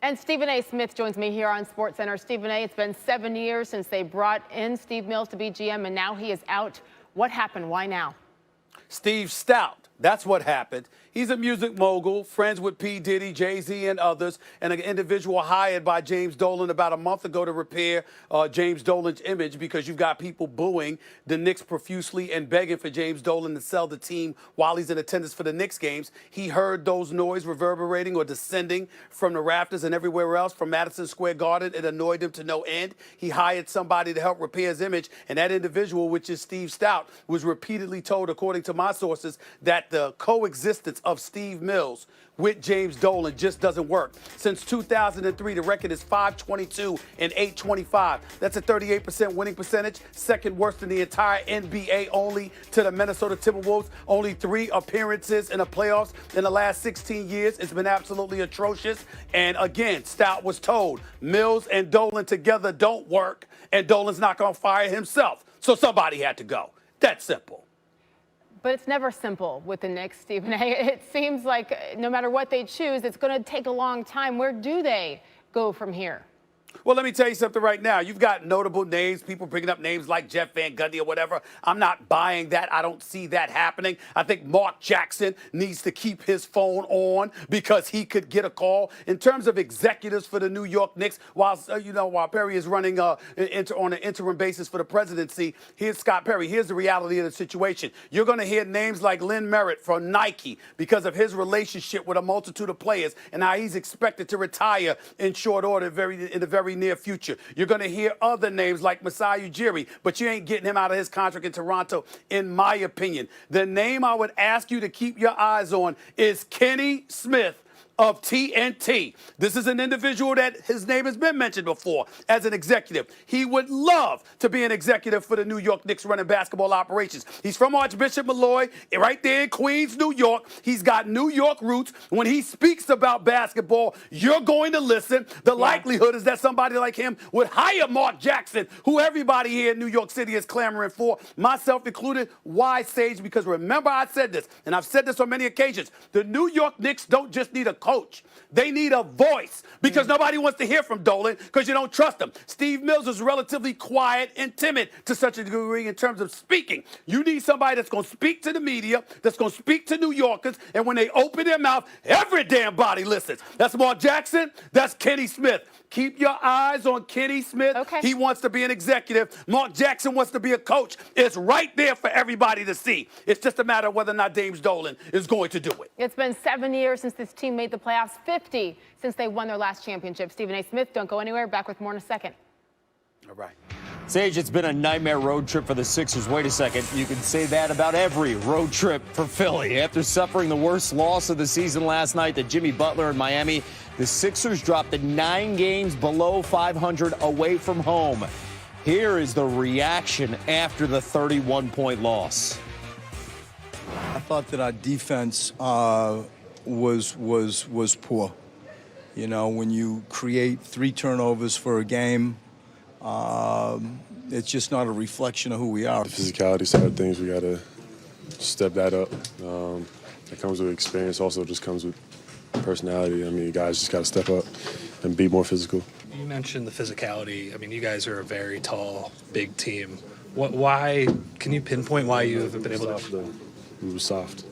And Stephen A. Smith joins me here on SportsCenter. Stephen A., it's been 7 years since they brought in Steve Mills to be GM, and now he is out. What happened? Why now? Steve Stout. That's what happened. He's a music mogul, friends with P. Diddy, Jay-Z, and others, and an individual hired by James Dolan about a month ago to repair James Dolan's image because you've got people booing the Knicks profusely and begging for James Dolan to sell the team while he's in attendance for the Knicks games. He heard those noise reverberating or descending from the rafters and everywhere else from Madison Square Garden. It annoyed him to no end. He hired somebody to help repair his image, and that individual, which is Steve Stout, was repeatedly told, according to my sources, that the coexistence of Steve Mills with James Dolan just doesn't work. Since 2003, the record is 522 and 825. That's a 38% winning percentage, second worst in the entire NBA, only to the Minnesota Timberwolves. Only 3 appearances in the playoffs in the last 16 years. It's been absolutely atrocious. And again, Stout was told Mills and Dolan together don't work, and Dolan's not going to fire himself. So somebody had to go. That's simple. But it's never simple with the Knicks, Stephen A. It seems like no matter what they choose, it's going to take a long time. Where do they go from here? Well, let me tell you something right now. You've got notable names, people bringing up names like Jeff Van Gundy or whatever. I'm not buying that. I don't see that happening. I think Mark Jackson needs to keep his phone on because he could get a call. In terms of executives for the New York Knicks, while Perry is running on an interim basis for the presidency, here's Scott Perry. Here's the reality of the situation. You're going to hear names like Lynn Merritt from Nike because of his relationship with a multitude of players and how he's expected to retire in short order in the very near future. You're going to hear other names like Masai Ujiri, but you ain't getting him out of his contract in Toronto, in my opinion. The name I would ask you to keep your eyes on is Kenny Smith of TNT. This is an individual that his name has been mentioned before as an executive. He would love to be an executive for the New York Knicks running basketball operations. He's from Archbishop Malloy, right there in Queens, New York. He's got New York roots. When he speaks about basketball, you're going to listen. The likelihood is that somebody like him would hire Mark Jackson, who everybody here in New York City is clamoring for, myself included. Why, Sage? Because remember I said this, and I've said this on many occasions. The New York Knicks don't just need a coach. They need a voice because nobody wants to hear from Dolan because you don't trust him. Steve Mills is relatively quiet and timid to such a degree in terms of speaking. You need somebody that's going to speak to the media, that's going to speak to New Yorkers, and when they open their mouth, every damn body listens. That's Mark Jackson. That's Kenny Smith. Keep your eyes on Kenny Smith. Okay. He wants to be an executive. Mark Jackson wants to be a coach. It's right there for everybody to see. It's just a matter of whether or not James Dolan is going to do it. It's been 7 years since this team made the playoffs, 50 since they won their last championship. Stephen A. Smith, don't go anywhere. Back with more in a second. All right. Sage, it's been a nightmare road trip for the Sixers. Wait a second. You can say that about every road trip for Philly. After suffering the worst loss of the season last night to Jimmy Butler in Miami, the Sixers dropped to 9 games below 500 away from home. Here is the reaction after the 31-point loss. I thought that our defense was poor. You know, when you create 3 turnovers for a game, it's just not a reflection of who we are. The physicality side of things, we got to step that up. That comes with experience, also just comes with personality. I mean, guys just got to step up and be more physical. You mentioned the physicality. I mean, you guys are a very tall, big team. Why, can you pinpoint why you haven't been able to? We were soft.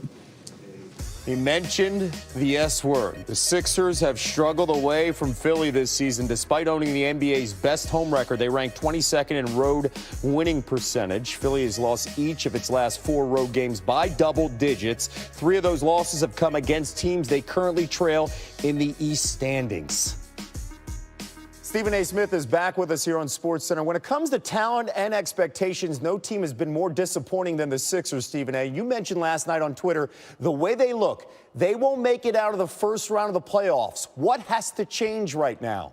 He mentioned the S word. The Sixers have struggled away from Philly this season despite owning the NBA's best home record. They rank 22nd in road winning percentage. Philly has lost each of its last 4 road games by double digits. 3 of those losses have come against teams they currently trail in the East standings. Stephen A. Smith is back with us here on SportsCenter. When it comes to talent and expectations, no team has been more disappointing than the Sixers, Stephen A. You mentioned last night on Twitter, the way they look, they won't make it out of the first round of the playoffs. What has to change right now?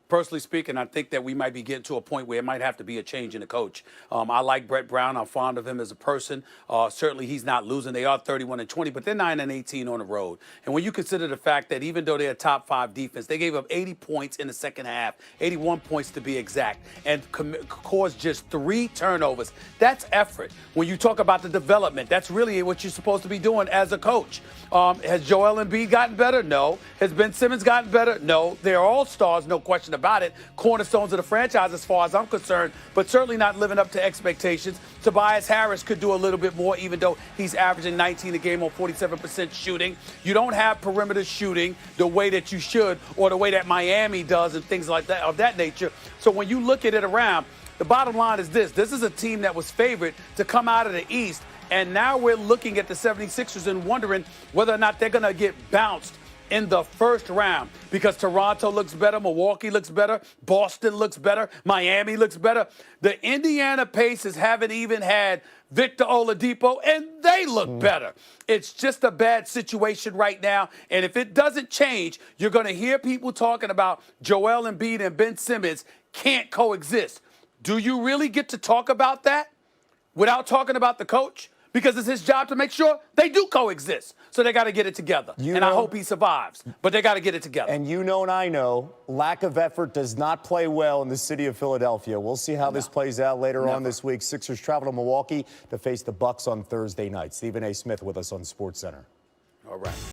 personally speaking, I think that we might be getting to a point where it might have to be a change in the coach. I like Brett Brown. I'm fond of him as a person. Certainly, he's not losing. They are 31-20, but they're 9-18 on the road. And when you consider the fact that even though they're a top 5 defense, they gave up 80 points in the second half, 81 points to be exact, and caused just 3 turnovers. That's effort. When you talk about the development, that's really what you're supposed to be doing as a coach. Has Joel Embiid gotten better? No. Has Ben Simmons gotten better? No. They're all stars, no question about it. Cornerstones of the franchise as far as I'm concerned, but certainly not living up to expectations. Tobias Harris could do a little bit more, even though he's averaging 19 a game on 47% shooting. You don't have perimeter shooting the way that you should, or the way that Miami does, and things like that of that nature. So when you look at it around, the bottom line is this. This is a team that was favored to come out of the East, and now we're looking at the 76ers and wondering whether or not they're going to get bounced in the first round, because Toronto looks better, Milwaukee looks better, Boston looks better, Miami looks better. The Indiana Pacers haven't even had Victor Oladipo, and they look better. It's just a bad situation right now, and if it doesn't change, you're going to hear people talking about Joel Embiid and Ben Simmons can't coexist. Do you really get to talk about that without talking about the coach? Because it's his job to make sure they do coexist. So they got to get it together. I hope he survives. But they got to get it together. And you know and I know, lack of effort does not play well in the city of Philadelphia. We'll see how this plays out later on this week. Sixers travel to Milwaukee to face the Bucks on Thursday night. Stephen A. Smith with us on SportsCenter. All right.